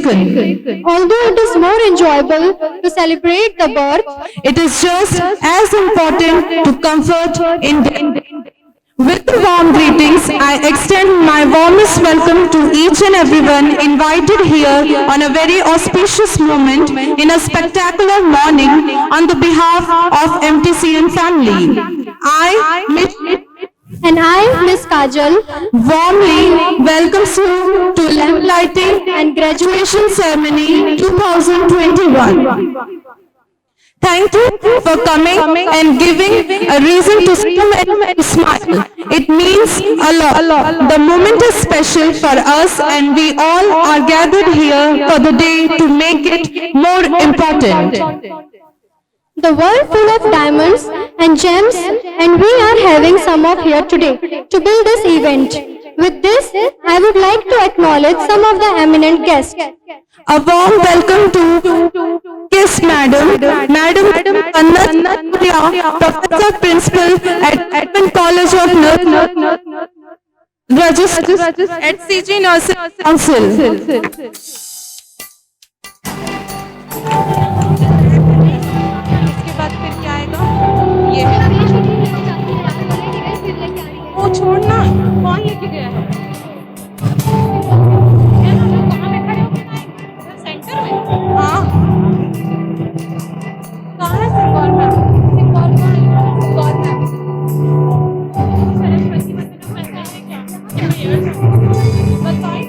taken. Although it is more enjoyable to celebrate the birth, It is just as important to comfort in death. With the warm greetings, I extend my warmest welcome to each and everyone invited here on a very auspicious moment in a spectacular morning on the behalf of MTCN family. I, Miss and I, Miss Kajal, warmly welcomes you to lamp lighting and graduation ceremony 2021. Thank you for coming and giving a reason to smile. It means a lot. The moment is special for us and we all are gathered here for the day to make it more important. the world full of diamonds and gems, and we are having some of here today to build this event. With this, I would like to acknowledge some of the eminent guests. A warm welcome to Kiss Madam Annat Priya, Professor Principal at Edmund College of Nurse, Registered at CG Nursing Council. इसके बाद फिर क्या आएगा? ये है। वो छोड़ना, कौन लेके गया है? सेंटर में? हाँ। कहाँ है सिंगौर में? सिंगौर कहाँ है? सिंगौर में। सरस्वती मंदिर में पैसे हैं क्या? बताइए।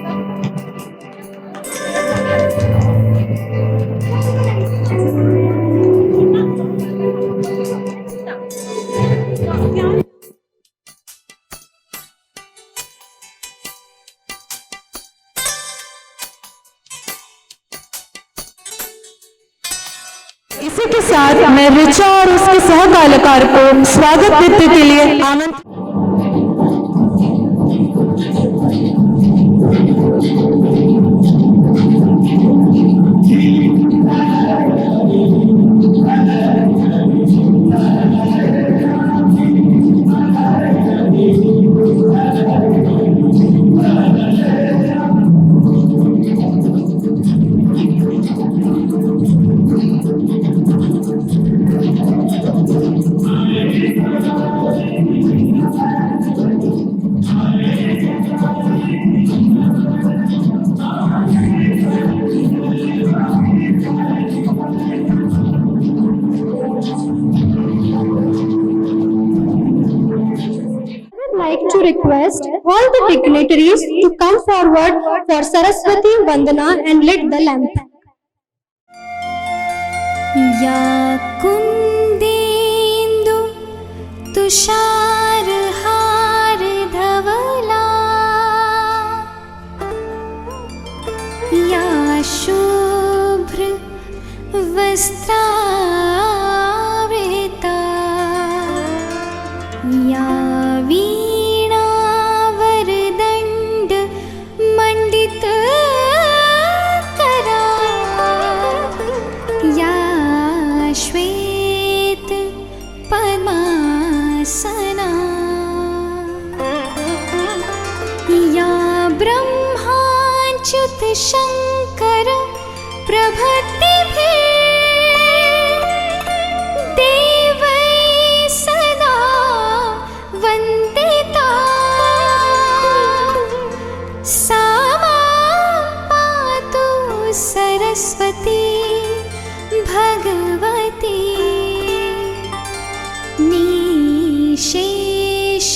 इसी के साथ मैं रिचा और उसके सह कलाकार को स्वागत नृत्य के लिए आमंत्रित like to request all the dignitaries to come forward for Saraswati Vandana and lit the lamp. या कुन्देन्दु तुषारहार धवला या शुभ्र वस्त्रावृता या वीणावरदण्ड मण्डित करा या श्वेत पद्मासना या ब्रह्माच्युत शङ्कर प्रभृतिभिः देवैः सदा वन्दिता सा मां पातु Saraswati Bhagwati निशेष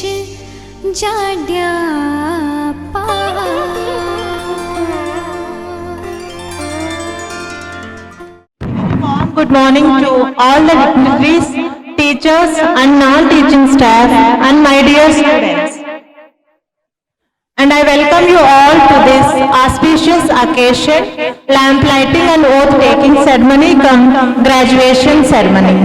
जाड्यापा। Good morning to all the dignitaries, teachers and non-teaching staff and my dear students. And I welcome you all to this auspicious occasion, lamp lighting and oath taking ceremony cum graduation ceremony.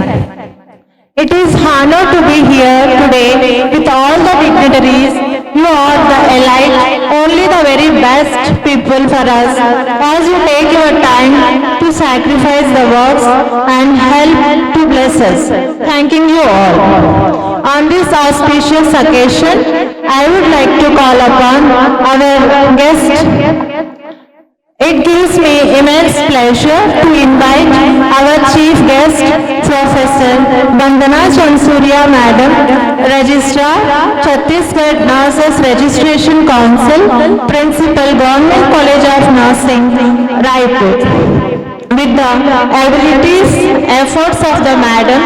It is honor to be here today with all the dignitaries. You are the elite, only the very best people for us as you take your time to sacrifice the works and help to bless us. Thanking you all. On this auspicious occasion, I would like to call upon our guest, It gives me immense pleasure to invite our chief guest, Professor Vandana Chansuria Madam, Registrar, Chhattisgarh Nurses Registration Council, Principal, Government College of Nursing, Raipur. With the abilities, efforts of the madam,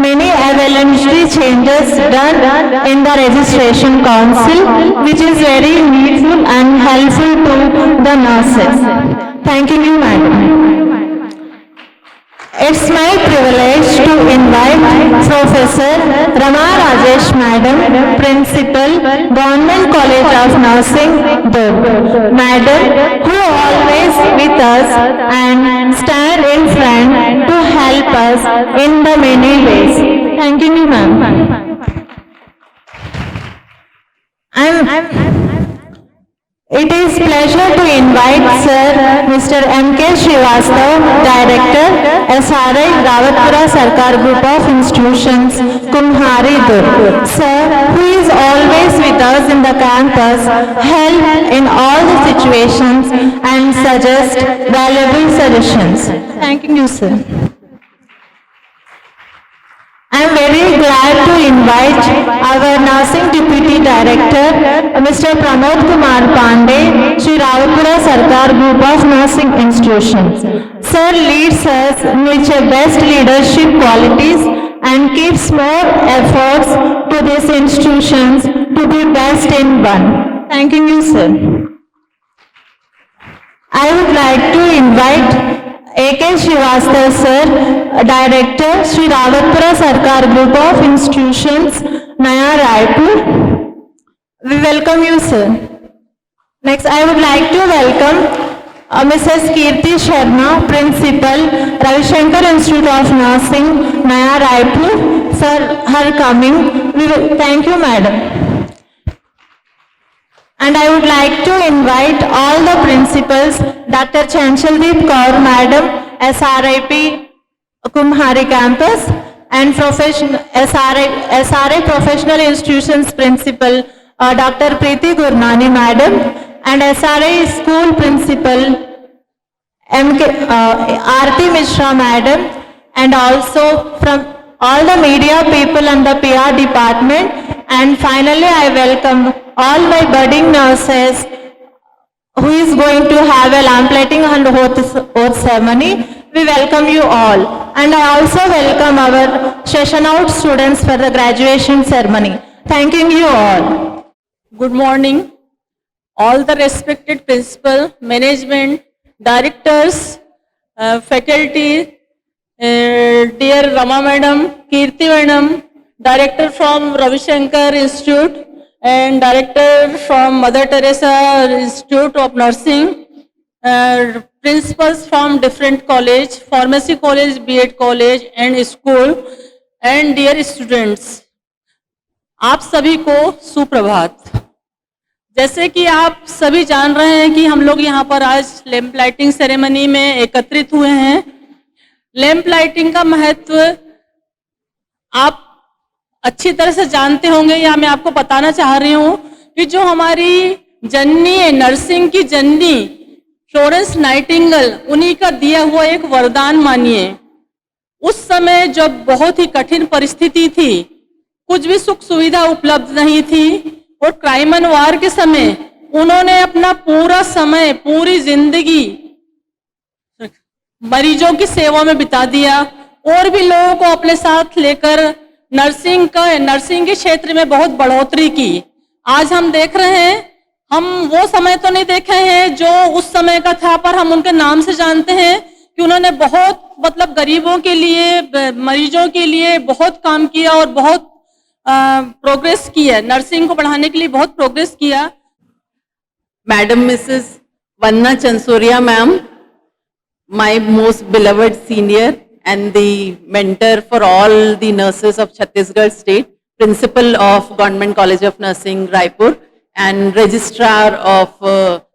many evolutionary changes done in the registration council, which is very needful and helpful to the nurses. Thank you, madam. It's my privilege to invite Professor Rama Rajesh Madam, Principal, Government College of Nursing, Durg. Madam, who always with us and stand in front to help us in the many ways. Thank you, ma'am. It is pleasure to invite Sir Mr. M.K. Srivastav, Director, SRI, Rawatpura Sarkar Group of Institutions, Kumhari, Durg. Sir, who is always with us in the campus, help in all the situations and suggest valuable suggestions. Thank you, sir. I am very glad to invite our Nursing Deputy Director, Mr. Pramod Kumar Pandey, Shri Rawatpura Sarkar Group of Nursing Institutions. Sir leads us with the best leadership qualities and gives more efforts to these institutions to be best in one. Thank you, sir. I would like to invite A.K. Srivastav sir, Director, Shri Rawatpura Sarkar Group of Institutions, Naya Raipur. We welcome you, sir. Next, I would like to welcome Mrs. Kirti Sharma, Principal, Ravi Shankar Institute of Nursing, Naya Raipur, for her coming. Thank you, madam. And I would like to invite all the principals, Dr. Chanchaldeep Kaur Madam, SRIP Kumhari Campus, and SRI Professional Institutions Principal, Dr. Preeti Gurnani Madam, and SRI School Principal, Aarti Mishra Madam, and also from all the media people and the PR department. And finally, I welcome all my budding nurses who is going to have a lamplighting and oath ceremony. We welcome you all. And I also welcome our session out students for the graduation ceremony. Thanking you all. Good morning, all the respected principal, management, directors, faculty, dear Rama Madam, Kirti Madam, Director from Ravi Shankar Institute and Director from Mother Teresa Institute of Nursing, principals from different college, Pharmacy College, B.Ed College and school, and dear students, आप सभी को सुप्रभात। जैसे कि आप सभी जान रहे हैं कि हम लोग यहाँ पर आज लैंप लाइटिंग सेरेमनी में एकत्रित हुए हैं। लैंप लाइटिंग का महत्व आप अच्छी तरह से जानते होंगे, या मैं आपको बताना चाह रही हूँ कि जो हमारी जननी है, नर्सिंग की जननी फ्लोरेंस नाइटिंगेल, उन्हीं का दिया हुआ एक वरदान मानिए। उस समय जब बहुत ही कठिन परिस्थिति थी, कुछ भी सुख सुविधा उपलब्ध नहीं थी, और क्राइमन वार के समय उन्होंने अपना पूरा समय, पूरी जिंदगी मरीजों की सेवा में बिता दिया और भी लोगों को अपने साथ लेकर नर्सिंग के क्षेत्र में बहुत बढ़ोतरी की। आज हम देख रहे हैं, हम वो समय तो नहीं देखे हैं जो उस समय का था, पर हम उनके नाम से जानते हैं कि उन्होंने बहुत गरीबों के लिए, मरीजों के लिए बहुत काम किया और बहुत प्रोग्रेस किया, नर्सिंग को बढ़ाने के लिए बहुत प्रोग्रेस किया। Madam Mrs Vandana Chansoria ma'am, my most beloved senior and the mentor for all the nurses of Chhattisgarh state, principal of Government College of Nursing, Raipur, and registrar of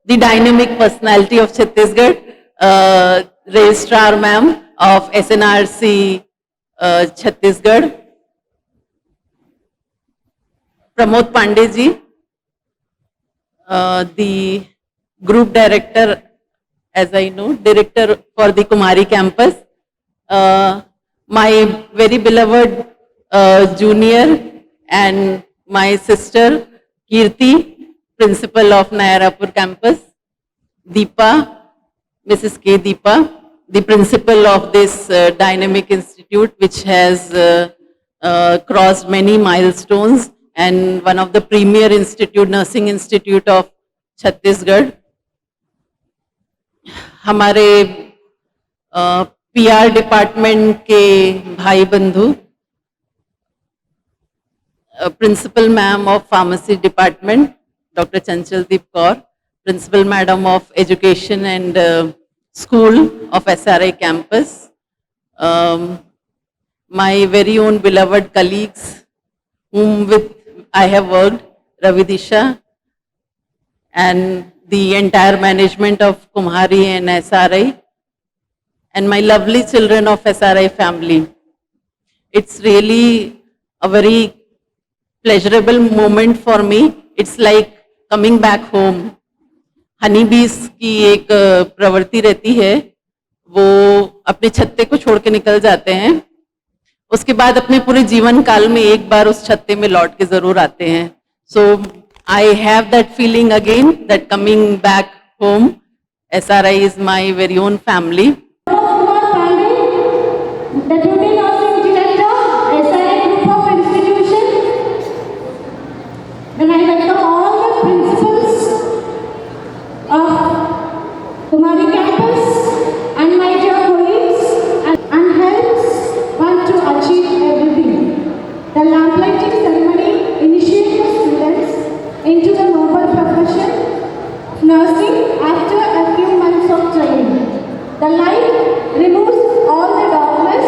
the dynamic personality of Chhattisgarh, registrar ma'am of SNRC Chhattisgarh, Pramod Pandey ji, the group director as I know, director for the Kumari campus. My very beloved junior and my sister Kirti, principal of Nayarapur campus. Deepa, Mrs. K. Deepa, the principal of this dynamic institute, which has crossed many milestones and one of the premier institute, nursing institute of Chhattisgarh. हमारे PR department के भाई बंधु, principal ma'am of pharmacy department doctor Chanchaldeep Kaur, principal madam of education and school of SRI campus, my very own beloved colleagues whom with I have worked, Ravi Disha, and the entire management of Kumhari and SRI, and my lovely children of SRI family. It's really a very pleasurable moment for me. It's like coming back home. Honey बीस की एक प्रवृत्ति रहती है, वो अपने छत्ते को छोड़ के निकल जाते हैं, उसके बाद अपने पूरे जीवन काल में एक बार उस छत्ते में लौट के जरूर आते हैं. So I have that feeling again, that coming back home. SRI is my very own family. The Deputy Nursing Director, SRI Group of Institutions. Then I welcome all the principals of Kumari campus and my dear colleagues and helps one to achieve everything. The lamplighting ceremony initiates the students into the noble profession of nursing after a few months of training. The light removes all the darkness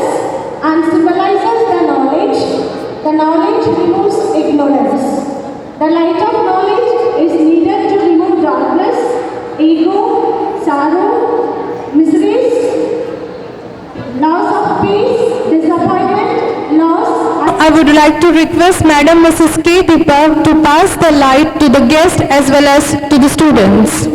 and symbolizes the knowledge. The knowledge removes ignorance. The light of knowledge is needed to remove darkness, ego, sorrow, miseries, loss of peace, disappointment, loss. I would like to request Madam Mrs. K. Deepa to pass the light to the guests as well as to the students.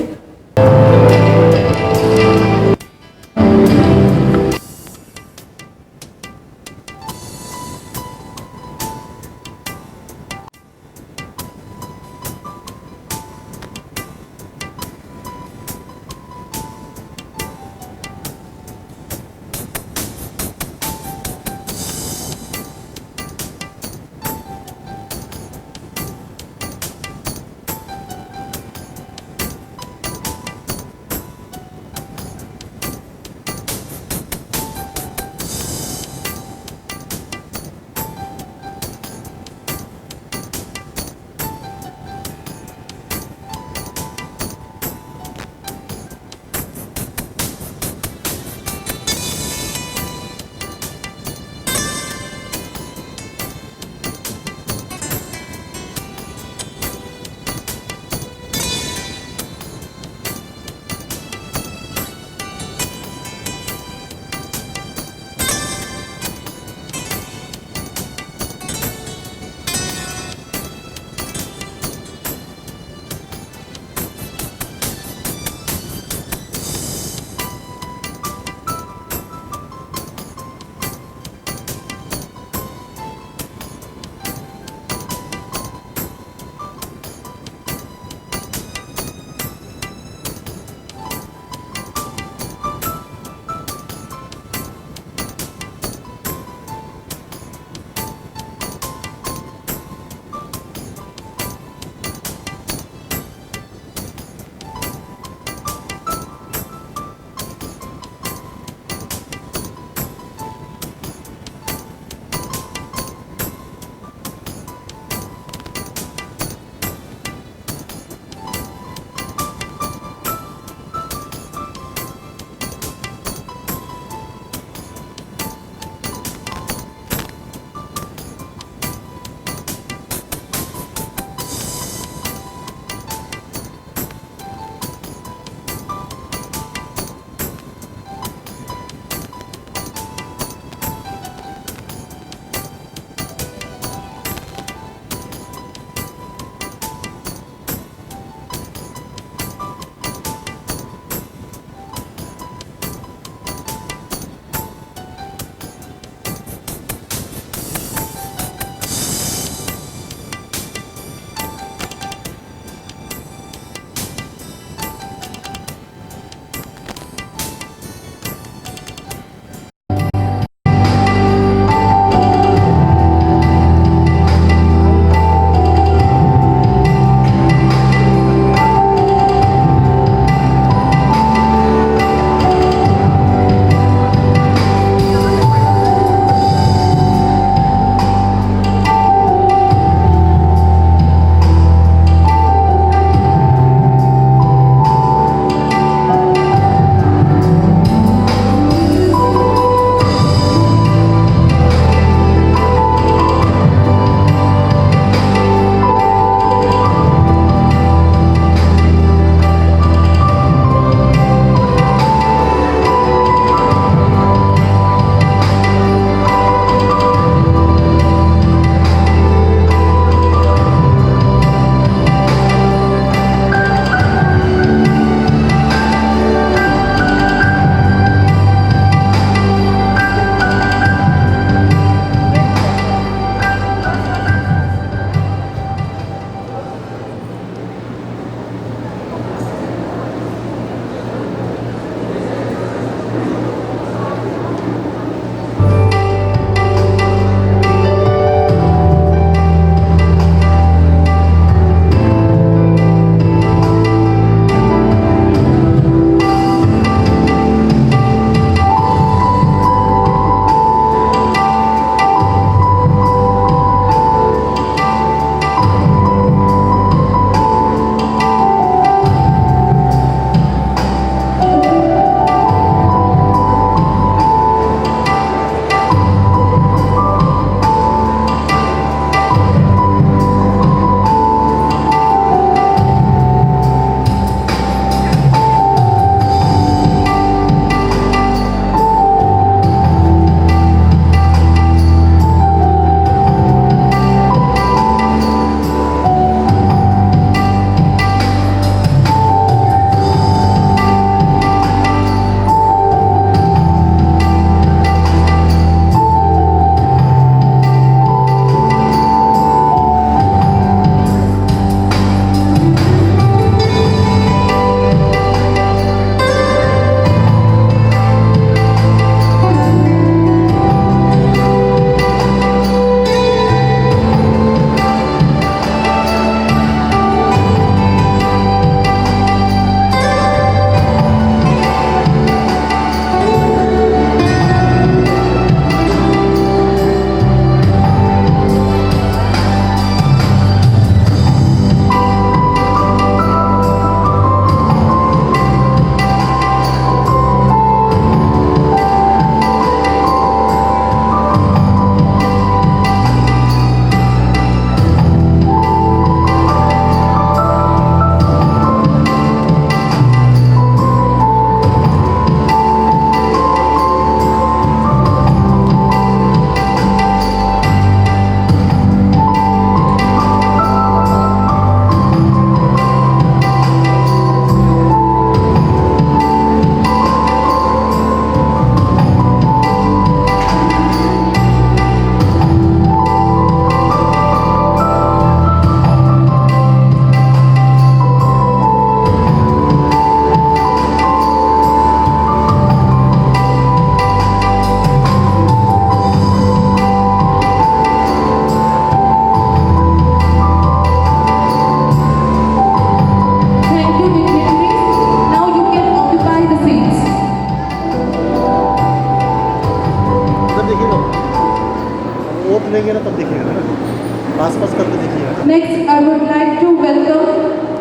आसपास करके देखिएगा। Next, I would like to welcome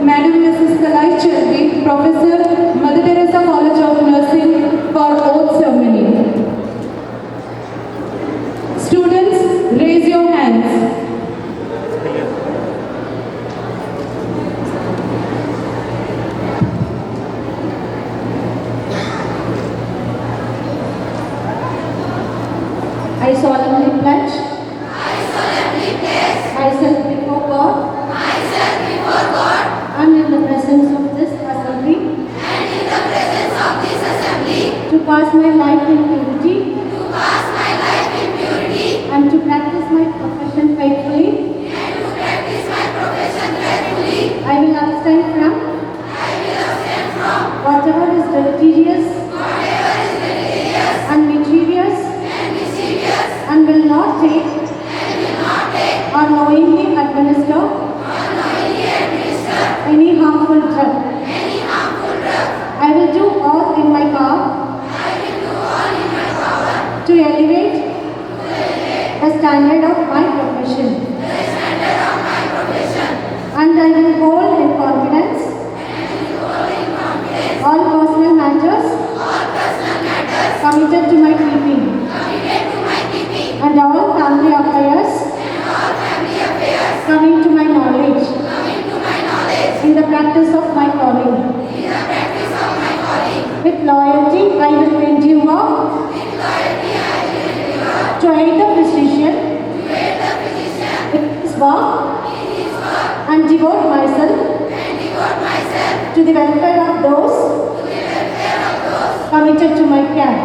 Madam Mrs. Kalai Chelvi, Professor, Mother Teresa College of Nursing, for oath ceremony. Students, raise your hands. I solemnly pledge myself before God and in the presence of this assembly to pass my life in purity and to practice my profession faithfully. I will abstain from whatever is deleterious and mischievous and will not take or knowingly administer any harmful drug. I will do all in my power to elevate the standard of my profession. And I will hold in confidence all personal matters committed to my keeping. And all family affairs coming to my knowledge in the practice of my calling. With loyalty, I will endure to aid the physician in his work and devote myself to the welfare of those committed to my care.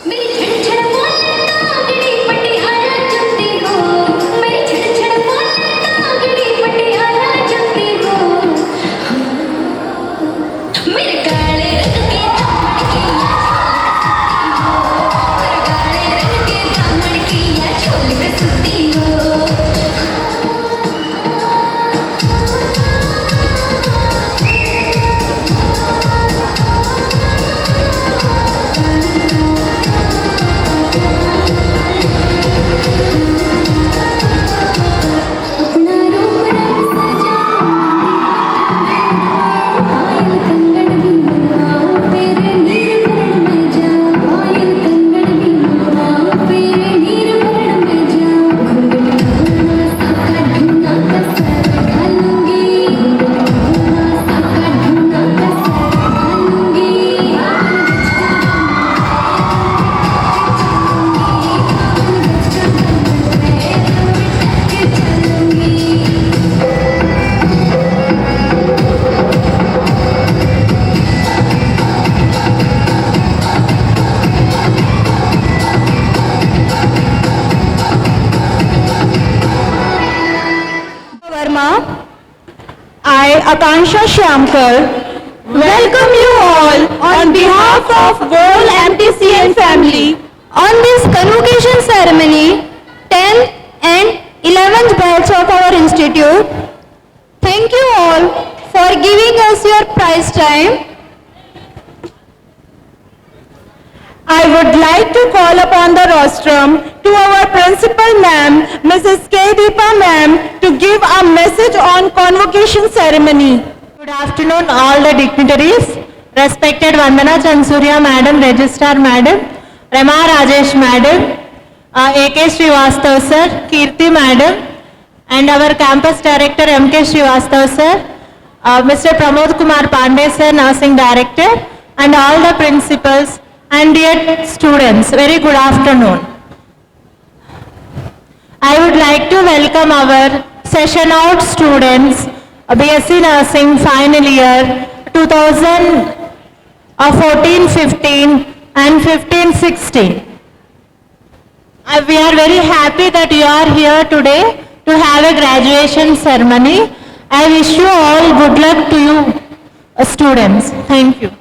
मेरी छड़ छड़ बोले नागड़ी पटियाला चुपती हो मेरी छड़ छड़ बोले नागड़ी पटियाला चुपती हो मेरे काले रंग के दामन की मेरे काले रंग के दामन की छोल में सुती हो अपना रूप रंग सजा आयल कंगन भी बनवाओ तेरे नीर भरण में जाओ आयल कंगन भी बनवाओ तेरे नीर भरण में जाओ घुंघट ढूंढना साका ढूंढना कसर ढालूंगी घुंघट ढूंढना साका ढूंढना कसर ढालूंगी Verma, I, Akansha Shyamkar, welcome you all on behalf of whole MTCN family On this convocation ceremony, 10th and 11th batch of our institute, thank you all for giving us your prize time. I would like to call upon the rostrum to our principal ma'am, Mrs. K. Deepa ma'am, to give a message on convocation ceremony. Good afternoon all the dignitaries, respected Vandana Chansurya madam, registrar madam, Rama Rajesh madam, A.K. Srivastav sir, Kirti madam, and our campus director M.K. Srivastav sir, Mr. Pramod Kumar Pandey sir, nursing director, and all the principals and dear students, very good afternoon. I would like to welcome our session out students, BSc Nursing final year 2014-15 and 15-16. We are very happy that you are here today to have a graduation ceremony. I wish you all good luck to you students. Thank you.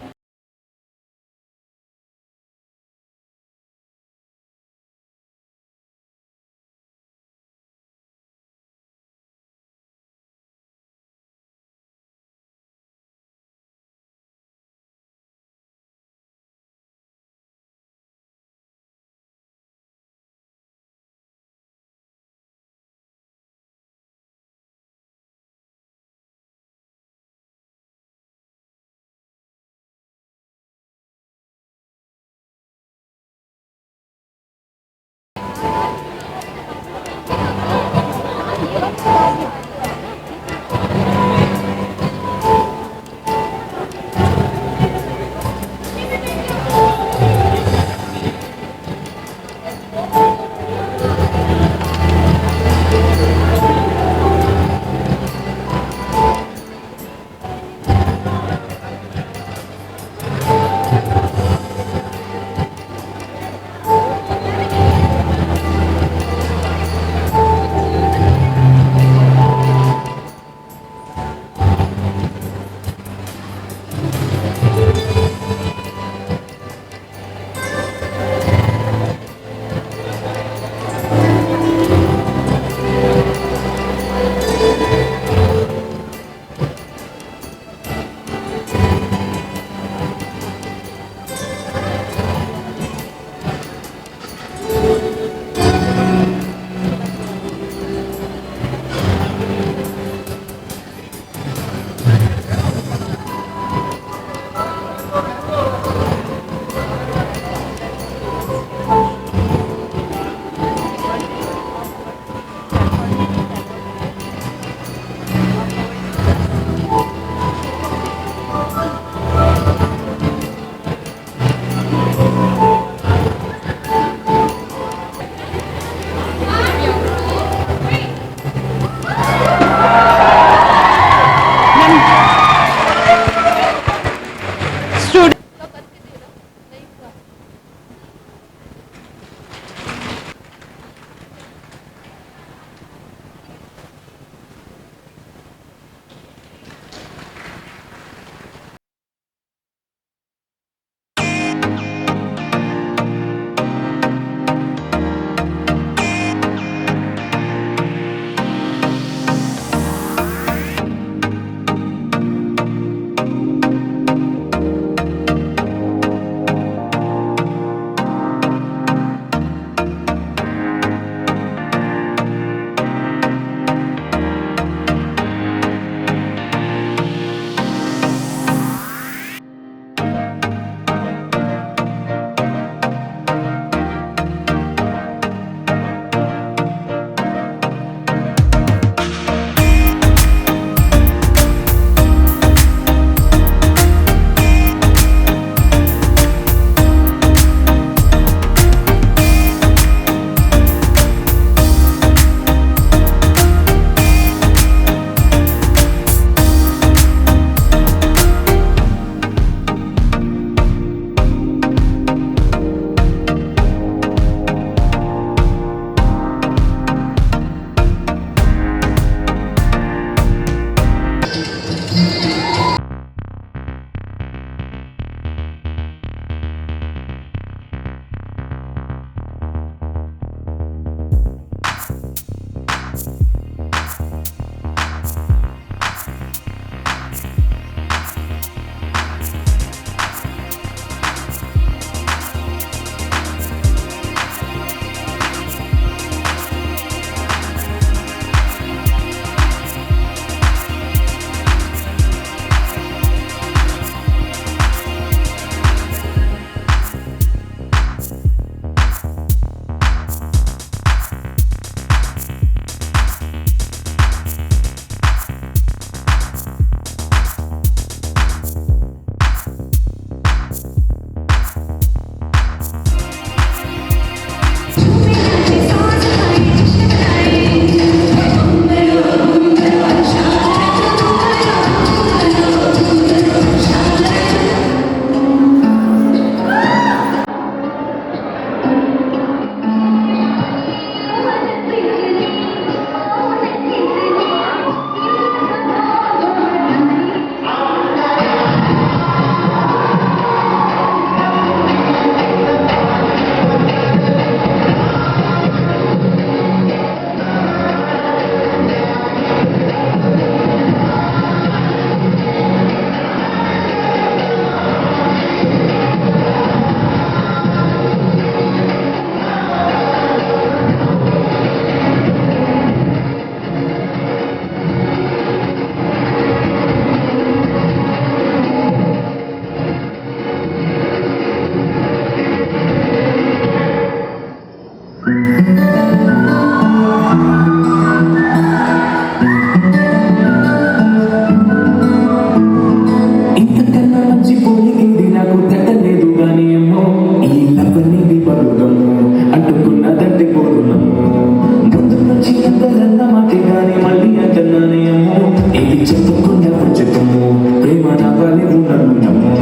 అనుకున్న మాటే గాని మళ్ళీ అంటున్నానే అమ్మో ఇది చెప్పుకున్న వచ్చుకోము ప్రేమ నా వలి ఉన్నను నమ్మో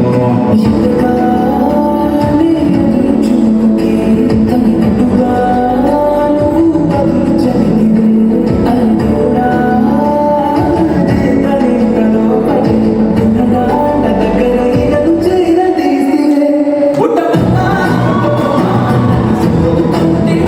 ఎంతకాలే చూపుకే కనిపెట్టుగా నువ్వు బదులుచనిదే అనుకోడా తనేతలో పడి ఉన్నదా దగ్గర ఇదను చేరదీసివే ఉట్టమ్మా జిందగీ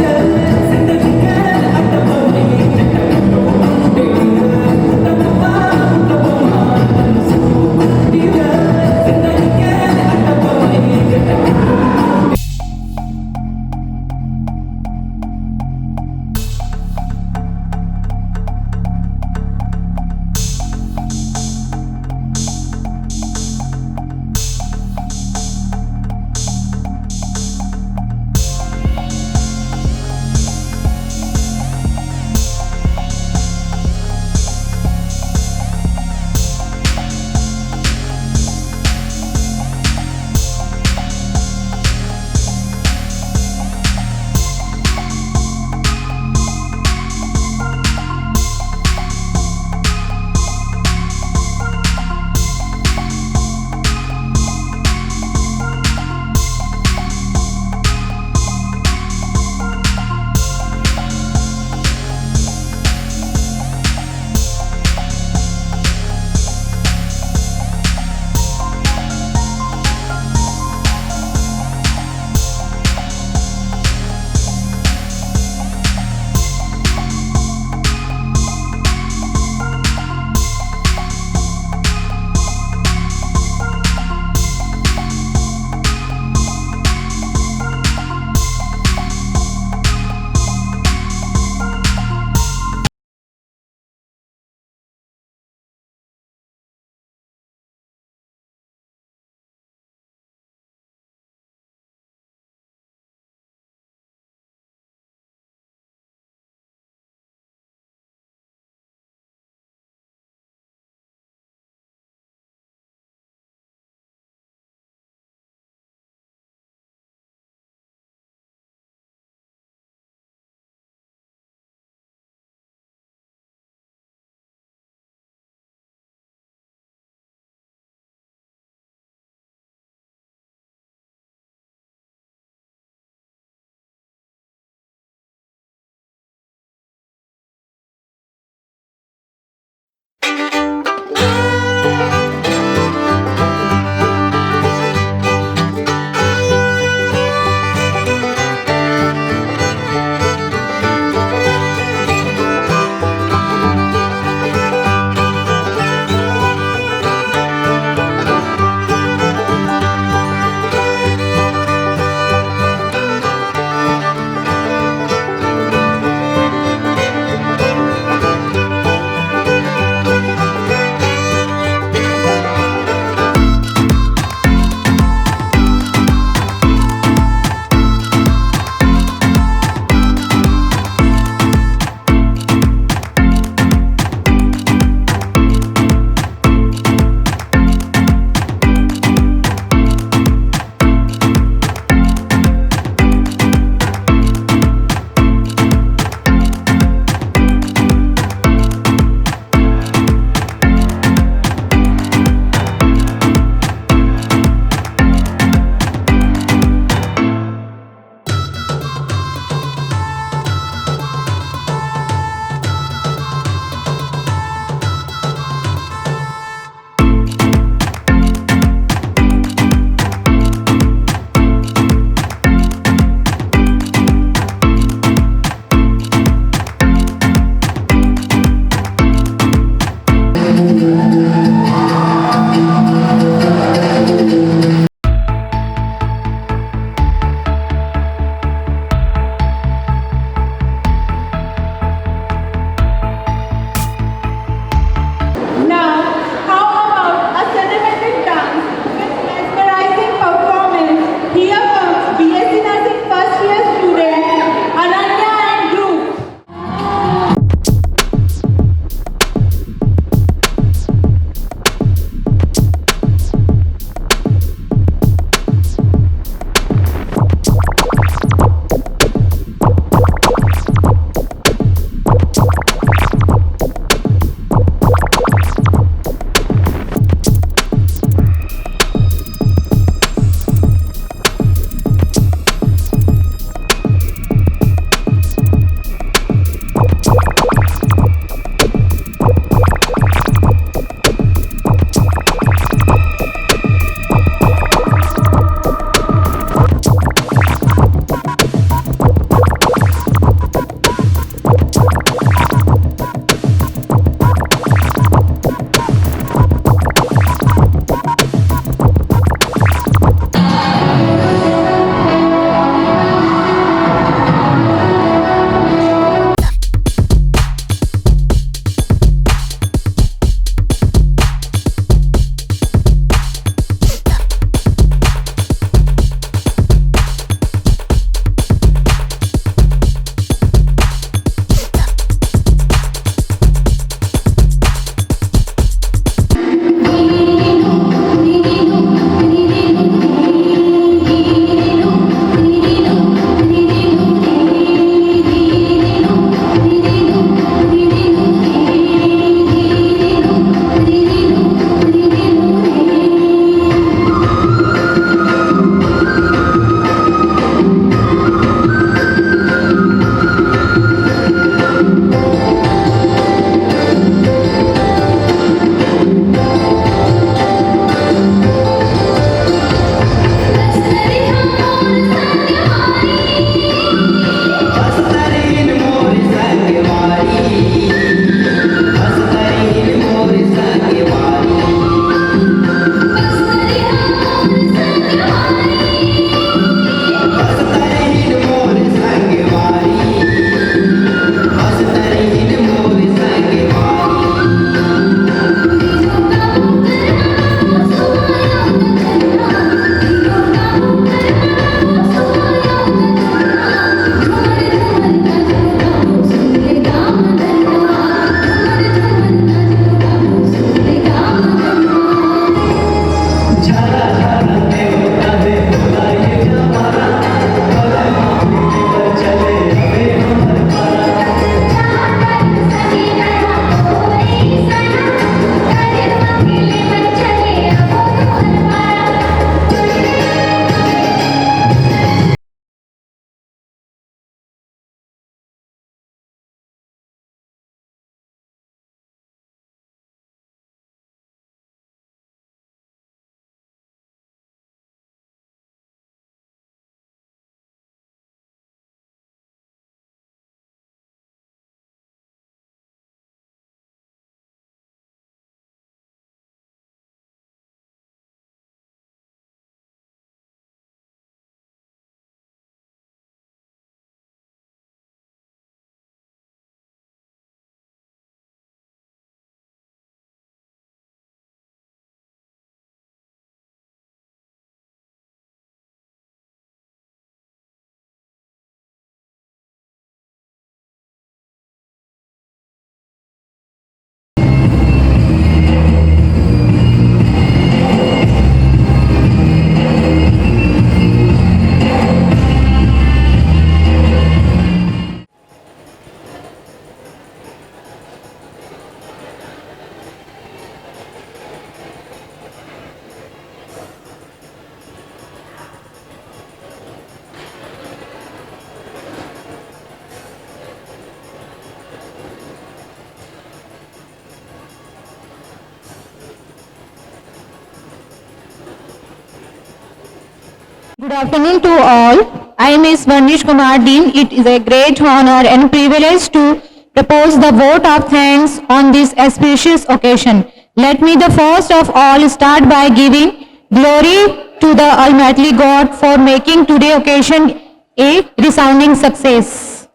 Good afternoon to all. I am Ms. Varnish Kumar Dean. It is a great honor and privilege to propose the vote of thanks on this auspicious occasion. Let me the first of all start by giving glory to the Almighty God for making today's occasion a resounding success.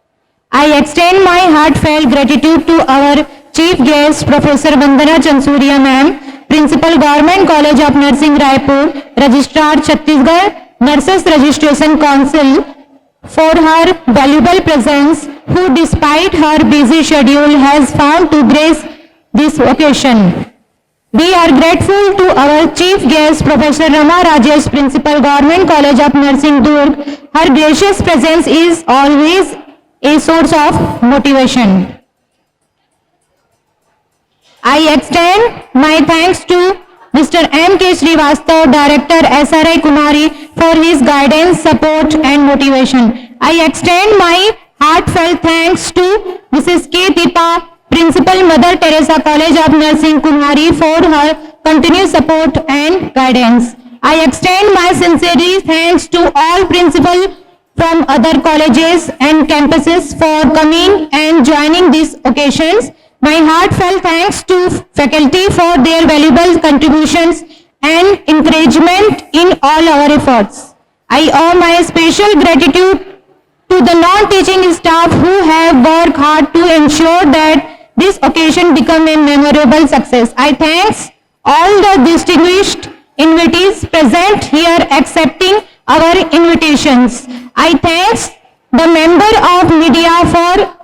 I extend my heartfelt gratitude to our Chief Guest, Professor Vandana Chansuria Ma'am, Principal Government College of Nursing Raipur, Registrar Chhattisgarh Nurses Registration Council for her valuable presence, who despite her busy schedule has found to grace this occasion. We are grateful to our Chief Guest, Professor Rama Rajesh, Principal Government College of Nursing Durg. Her gracious presence is always a source of motivation. I extend my thanks to Mr. M. K. Srivastav, Director SRI Kumari, for his guidance, support and motivation. I extend my heartfelt thanks to Mrs. K. Deepa, Principal Mother Teresa College of Nursing Kumari, for her continued support and guidance. I extend my sincere thanks to all principals from other colleges and campuses for coming and joining these occasions. My heartfelt thanks to faculty for their valuable contributions and encouragement in all our efforts. I owe my special gratitude to the non-teaching staff who have worked hard to ensure that this occasion become a memorable success. I thank all the distinguished invitees present here accepting our invitations. I thank the member of media for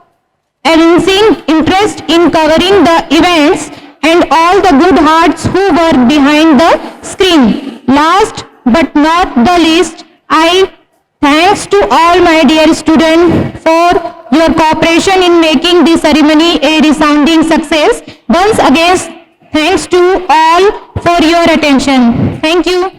evincing interest in covering the events and all the good hearts who work behind the screen. Last but not the least, I thanks to all my dear students for your cooperation in making this ceremony a resounding success. Once again, thanks to all for your attention. Thank you.